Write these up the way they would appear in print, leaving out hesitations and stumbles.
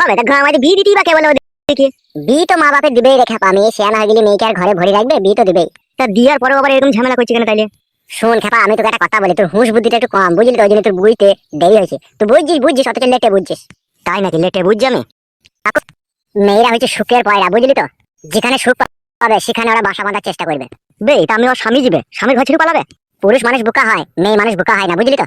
পালাবে তা গ্রাম আছে বিয়ে দিতেই বা কে বলে ওদেরকে? বিয়ে তো মা বাপের দিবেই রেখা পা, মেয়ে শেয়ানা হয়ে গেলে মেয়েকে আর ঘরে ভরে রাখবে? বিয়ে তো দিবেই। তা দিয়ার পরেও আবার এরকম ঝামেলা করছে কেন তাইলে? শোন খেপা, আমি তোকে একটা কথা বলি, তোর হুঁশ বুদ্ধিটা একটু কম বুঝলি তো, ওই জন্য তোর বুঝতে দেরি হয়েছে। তুই বুঝছিস অথচ লেটে বুঝছিস। তাই নাকি? লেটে বুঝছি আমি? মেয়েরা হচ্ছে সুখের পয়রা বুঝলি তো, যেখানে সুখ পাবে সেখানে ওরা বাসা বাঁধার চেষ্টা করবে। বে তা আমি ওর স্বামী যাবে, স্বামীর ঘর ছেড়ে পালাবে? পুরুষ মানুষ বোকা হয়, মেয়ে মানুষ বোকা হয় না বুঝলি তো।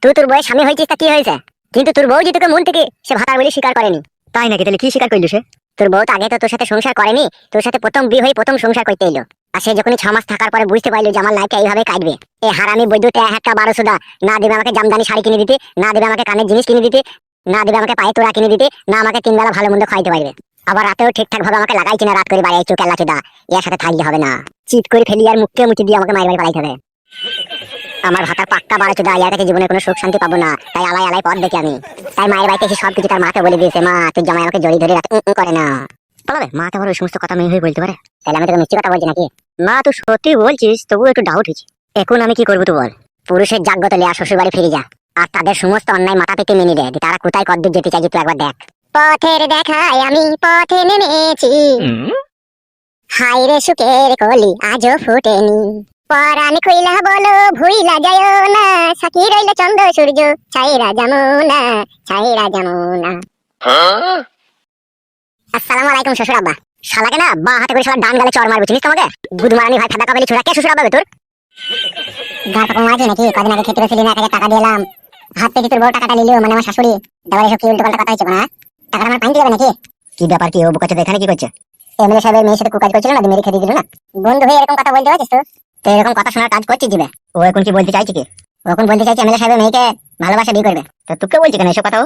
তুই তোর বউয়ের স্বামী হয়েছিস তা কি হয়েছে, কিন্তু তোর বউ যে তোকে মন থেকে সে ভাতার বলে স্বীকার করেনি। তাই নাকি? তাহলে কি স্বীকার করলি সে? তোর বউ তো আগে তো তোর সাথে সংসার করেনি, তোর সাথে প্রথম বিয়ে হয়ে প্রথম সংসার করতে এলো। আর সে যখনই 6 মাস থাকার পরে বুঝতে পারলো যে আমার লাইফটা এইভাবে কাটবে, এ হারামি বৈদ্যুতে একটা 1200 না দেবে আমাকে জামদানি শাড়ি কিনে দিতে, না দেবে আমাকে কানের জিনিস কিনে দিতে, না দেবে আমাকে পায়ে তোড়া কিনে দিতে, না আমাকে 3 বেলা ভালো মন্দ খাইতে পারবে, আবার রাতেও ঠিকঠাক ভাবে আমাকে লাগাই কিনা রাত করে বাড়ি চোখ এল্লা চোদা, এর সাথে থাকলে হবে না। চিট করে ফেলি আর মুখে মুচি দিয়ে আমাকে মায়ের বাড়ি পালাইতে হবে। আমার ভাতার পাক্কা 12 চোদা, ইয়ার কাছে জীবনে কোনো সুখ শান্তি পাবো না, তাই আলাই আলাই পথ দেখি আমি। তাই মায়ের বাড়িতে এসে সবকিছু তার মাকে বলে দিয়েছে, মা তুই জামাই আমাকে জড়িয়ে ধরে রাখে করে না। পালাবে? মা তো আবার ওই সমস্ত কথা মেয়ে হয়ে বলতে পারে? তাহলে আমি তোকে মিথ্যে কথা বলছি নাকি? না তুই সত্যি বলছিস, তবু একটু ডাউট হয়েছে। এখন আমি কি করবো তুই বল? পুরুষের জাগ্রত লে আর শ্বশুর বাড়ি ফিরে যা, আর তাদের সমস্ত অন্যায় মাথা পেতে মেনে দেয়, তারা কোথায় কদ্দূর যেতে চাইছে তুই একবার দেখ। পথের দেখায় আমি পথে নেমেছি, হাই রে সুখের কলি আজও ফুটেনি, পরাণ কইলা বলো ভুইলা যায় না, সাকি রইল চন্দ্র সূর্য ছাইরা যামুনা, ছাইরা যামুনা। আসসালামু আলাইকুম শ্বশুর আব্বা। শালাকে না বা হাতে করে শালা ডান গালে চড় মারবো, চিনিস তোমাকে? গুদমারানি ভাই ফাদা কাবেলি ছোড়া কে শ্বশুর আব্বা তোর? গাড় পাকা মাঝে নাকি? কদিন আগে খেতে গেছিলি না, তাকে টাকা দিলাম, হাত থেকে তোর বউ টাকাটা নিল, মানে আমার শাশুড়ি। দাবার এসব কি উল্টো পাল্টা কথা হচ্ছে না? টাকাটা আমার পাইতে যাবে নাকি? কি ব্যাপার কি? ও বুকাচ্ছে এখানে কি করছে? এমএলএ সাহেবের মেয়ের সাথে কুকাজ করছিল না, মেরে খেতে দিল না। বন্ধু হয়ে এরকম কথা বলতে পারছিস তো এরকম কথা শোনার কাজ করছিস জিবে? ও এখন কি বলতে চাইছে কি? ও এখন বলতে চাইছে এমএলএ সাহেবের মেয়েকে ভালোবাসা বিয়ে করবে। তো তোকে বলছি কেন এসব কথা?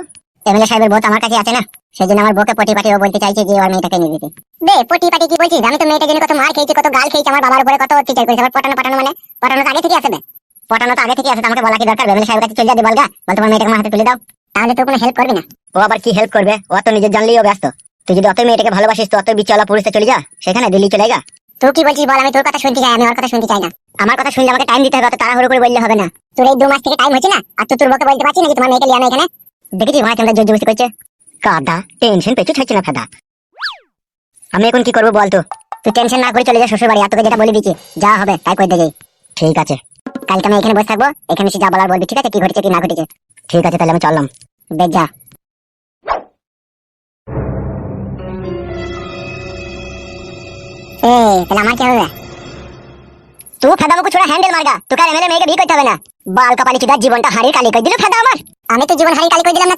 এমএলএ সাহেবের বউ আমার কাছে আছে না, সেজন্য আমার বউকে পটি পাটি ও বলতে চাইছে যে ওর মেয়েটাকে নিয়ে দিতে। বে পটি পাটি কি বলছিস? আমি তো মেয়েটার জন্য কত মার খেয়েছি, কত গাল খেয়েছি, আমার বাবার উপরে কত অত্যাচার করেছি। আবার পটানো পটানো মানে? পটানো তো আগে থেকে আছে বে। পটানো তো আগে থেকে আছে, আমাকে বলা কি দরকার? এমএলএ সাহেবের কাছে চলে যা, বলগা বল তোমার মেয়েটাকে আমার হাতে তুলে দাও, তাহলে তো কোনো হেল্প করবি না। ও আবার কি হেল্প করবে? ও তো নিজের জানলেই ও ব্যস্ত। তুই যদি অত মেয়েটাকে ভালোবাসিস তো অত বিচলা পুরুষে চলে যা, সেখানে দিল্লি চলে যা। তুই কি বলছিস বল? আমি তোর কথা শুনতে চাই, আমি ওর কথা শুনতে চাই না। আমার কথা শুনলে আমাকে টাইম দিতে হবে, অত তাড়াহুড়ো করে বললে হবে না। তোর এই 2 মাস থেকে টাইম হচ্ছে না, আর তুই তোর বউকে বলতে পারছিস নাকি তোমার মেয়েকে লিয়া না এখানে? দেখেছিস ভাই তোমরা জোর জবরদস্তি করছে। কাদা টেনশন পেছু ছাড়ছে না ফাদা। আমি এখন কি করবো বল? তো তুই টেনশন না করে চলে যা শ্বশুর বাড়ি, আর তোকে যেটা বলে দিচ্ছি যা হবে তাই করে দেগে। ঠিক আছে, কালকে আমি এখানে বসে থাকবো, এখানে এসে যা বলার বলবি, ঠিক আছে? কি ঘটেছে কি না ঘটেছে। ঠিক আছে তাহলে আমি চললাম, দেখ যা। তাহলে আমার কি হবে? তুই ফেদা মুখ ছোড়া হ্যান্ডেল মারগা, তোকে আর এমএলএ মেয়েকে বিয়ে করতে হবে না। বাল কপালি চুদার জীবনটা হারিয়ে কালি করে দিল ফেদা আমার। আমি তো জীবন হারিয়ে কালি করে দিলাম না।